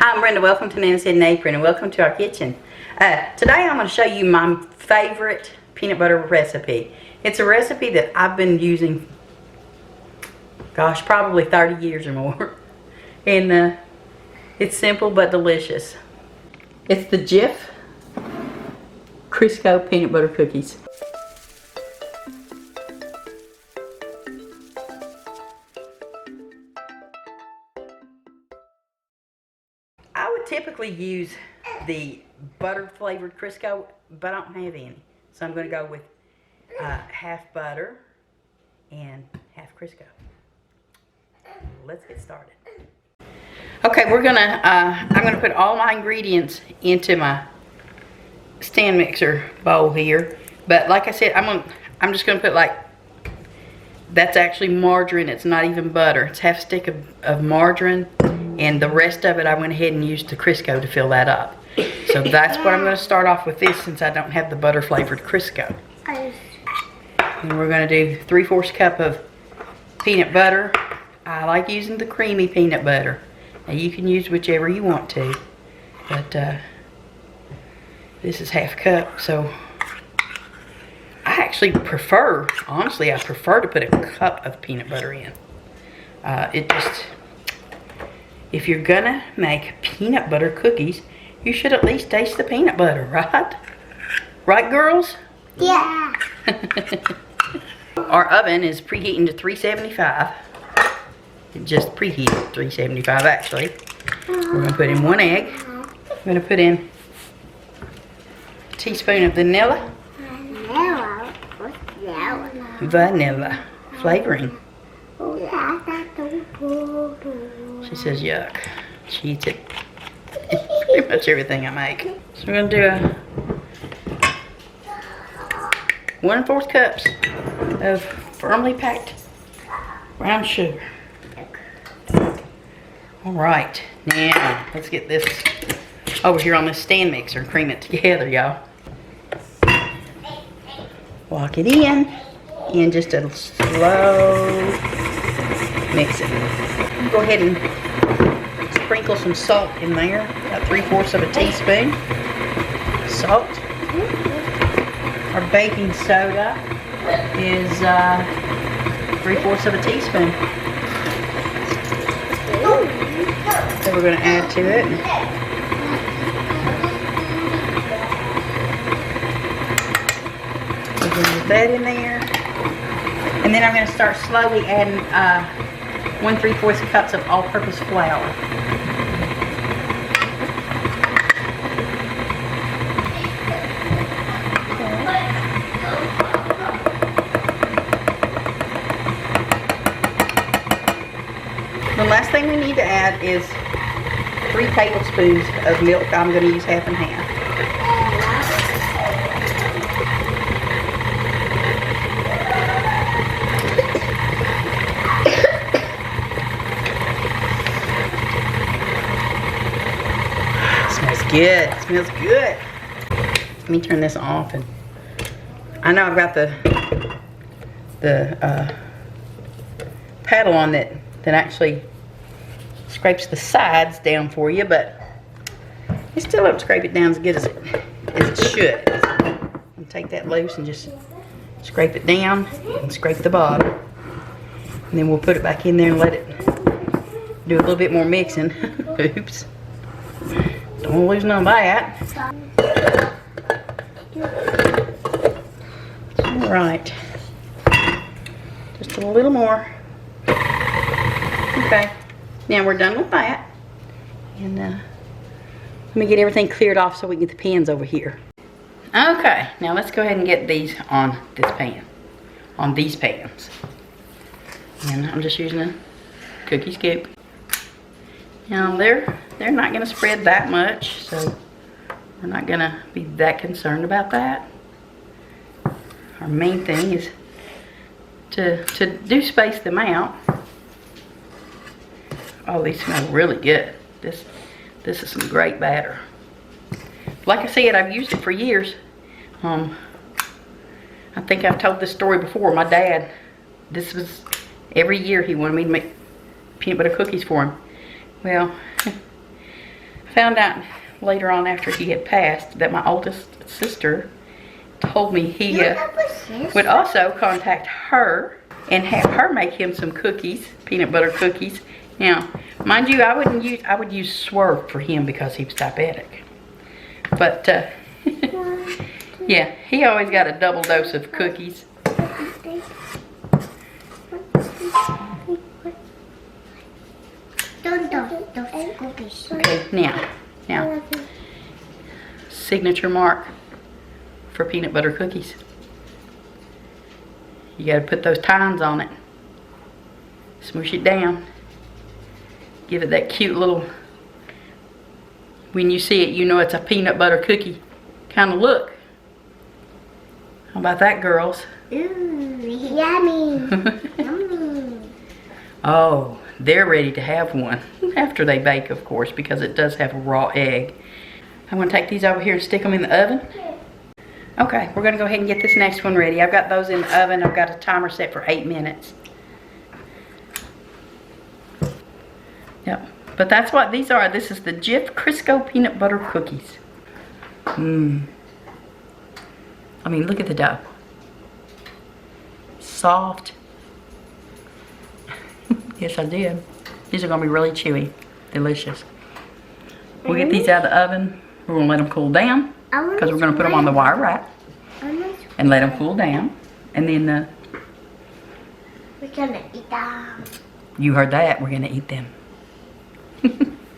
Hi, I'm Brenda. Welcome to Nan's Hidden Apron and welcome to our kitchen. Today I'm going to show you my favorite peanut butter recipe. It's a recipe that I've been using, gosh, probably 30 years or more. And it's simple but delicious. It's the Jif Crisco peanut butter cookies. I would typically use the butter flavored Crisco, but I don't have any. So I'm going to go with half butter and half Crisco. Let's get started. Okay, I'm gonna put all my ingredients into my stand mixer bowl here. But like I said, I'm just gonna put that's actually margarine. It's not even butter. It's half a stick of margarine, and the rest of it I went ahead and used the Crisco to fill that up. So that's what I'm gonna start off with this, since I don't have the butter flavored Crisco. And we're gonna do 3/4 cup of peanut butter. I like using the creamy peanut butter. Now you can use whichever you want to, but this is half cup, so I actually prefer, honestly, I prefer to put a cup of peanut butter in. If you're gonna make peanut butter cookies, you should at least taste the peanut butter, right? Right, girls? Yeah. Our oven is preheating to 375. It just preheated 375 actually. We're gonna put in 1 egg. I'm gonna put in a teaspoon of vanilla. Vanilla flavoring. She says yuck. She eats it. Pretty much everything I make. So we're gonna do a 1/4 cups of firmly packed brown sugar. Alright, now let's get this over here on this stand mixer and cream it together, y'all. Walk it in just a slow mix it. Go ahead and sprinkle some salt in there, about 3/4 of a teaspoon. Salt. Our baking soda is 3/4 of a teaspoon. So we're going to add to it. We're going to put that in there. And then I'm going to start slowly adding 1/3 cups of all-purpose flour. The last thing we need to add is 3 tablespoons of milk. I'm going to use half and half. It smells good. It smells good. Let me turn this off. And I know I've got the paddle on that actually scrapes the sides down for you, but it still don't scrape it down as good as it should. And take that loose and just scrape it down and scrape the bottom. And then we'll put it back in there and let it do a little bit more mixing. Oops. Don't want to lose none of that. Alright. Just a little more. Okay, now we're done with that, and let me get everything cleared off so we can get the pans over here. Okay, now let's go ahead and get these on this pan, on these pans. And I'm just using a cookie scoop. Now they're not going to spread that much, so we're not going to be that concerned about that. Our main thing is to do space them out. Oh, these smell really good. This is some great batter. Like I said, I've used it for years. I think I've told this story before. My dad, this was every year he wanted me to make peanut butter cookies for him. Well, Found out later on after he had passed that my oldest sister told me he would also contact her and have her make him some cookies, peanut butter cookies. Now, mind you, I would use Swerve for him because he was diabetic. But yeah, he always got a double dose of cookies. Okay, now, signature mark for peanut butter cookies. You gotta put those tines on it. Smoosh it down. Give it that cute little, when you see it, you know it's a peanut butter cookie kind of look. How about that, girls? Ooh, yummy. Yummy. Oh, they're ready to have one after they bake, of course, because it does have a raw egg. I'm gonna take these over here and stick them in the oven. Okay, we're gonna go ahead and get this next one ready. I've got those in the oven. I've got a timer set for 8 minutes. Yep, but that's what these are. This is the Jif Crisco peanut butter cookies. Mmm. I mean, look at the dough. Soft. Yes, I did. These are gonna be really chewy. Delicious. We'll get these out of the oven. We're gonna let them cool down because we're gonna put them on the wire rack and let them cool down. And then we're gonna eat them. You heard that. We're gonna eat them.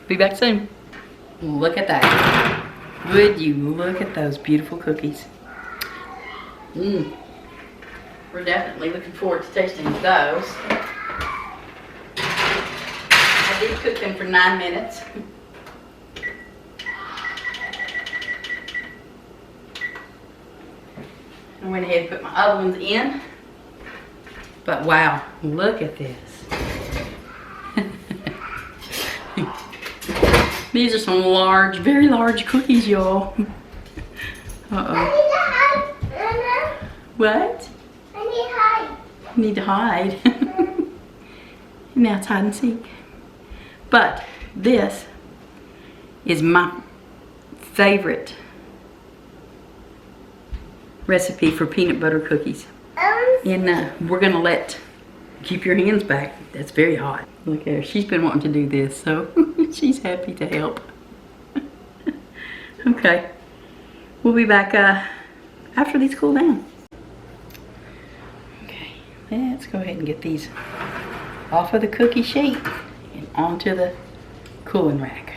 Be back soon. Look at that. Would you look at those beautiful cookies? Mmm. We're definitely looking forward to tasting those. I did cook them for 9 minutes. I went ahead and put my other ones in. But wow, look at this. These are some large, very large cookies, y'all. Uh-oh. What? I need to hide. Now it's hide and seek. But this is my favorite recipe for peanut butter cookies. And we're gonna keep your hands back. That's very hot. Look at her. She's been wanting to do this, so she's happy to help. Okay. We'll be back after these cool down. Okay, let's go ahead and get these off of the cookie sheet and onto the cooling rack.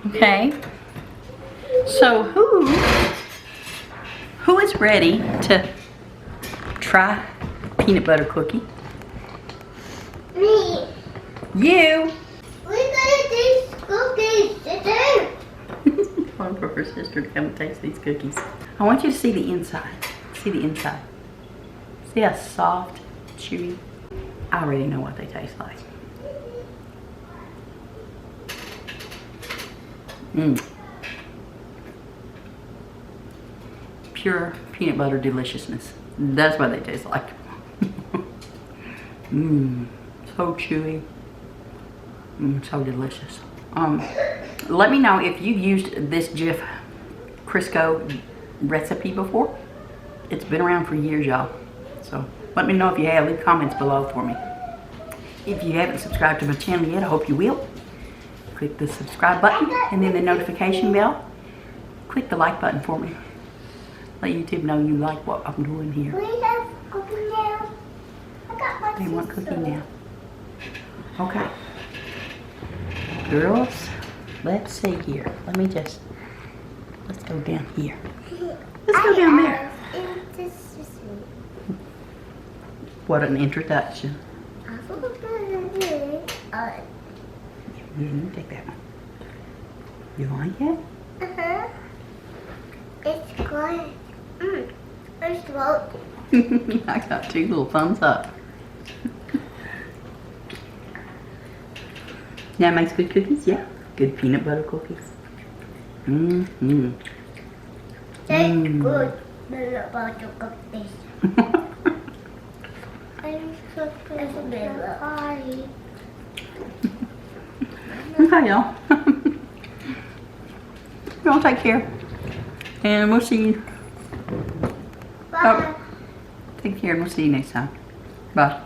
Okay, so who is ready to try peanut butter cookie? Me. You. We're gonna taste cookies today. Fun for her sister to come and taste these cookies. I want you to see the inside. See the inside. See how soft, chewy? I already know what they taste like. Mmm. Pure peanut butter deliciousness. That's what they taste like. Mmm. So chewy. Mmm, so delicious. Let me know if you've used this Jif Crisco recipe before. It's been around for years, y'all. So let me know if you have. Leave comments below for me. If you haven't subscribed to my channel yet, I hope you will. Click the subscribe button and then the notification bell. Click the like button for me. Let YouTube know you like what I'm doing here. We have cookie now. I got my They want cookie now. Okay. Girls, let's see here. Let's go down here. Let's go down there. What an introduction. You take that one. You like it? Uh-huh. It's good. It's good. I got 2 little thumbs up. Now it makes good cookies? Yeah. Good peanut butter cookies. Mm-hmm. That's good. Then about to cook this. I'm cooking the party. Okay, y'all. Y'all take care. And we'll see you. Bye. Take care and we'll see you next time. Bye.